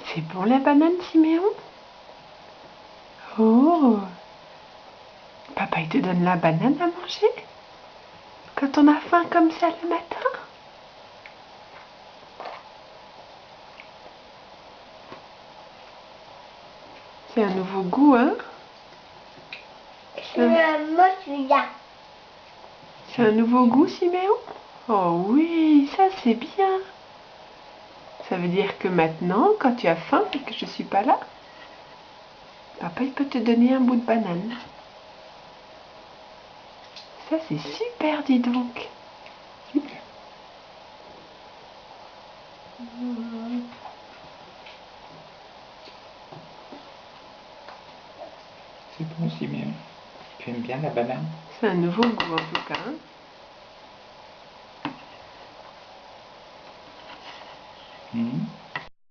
C'est bon la banane, Siméon? Oh! Papa, il te donne la banane à manger? Quand on a faim comme ça le matin? C'est un nouveau goût, hein? Moi, celui-là. C'est un nouveau goût, Siméon? Oh oui, ça c'est bien. Ça veut dire que maintenant, quand tu as faim et que je suis pas là, papa il peut te donner un bout de banane. Ça c'est super, dis donc. C'est bon, Siméon. Tu aimes bien la banane? C'est un nouveau goût en tout cas, hein. Mmh.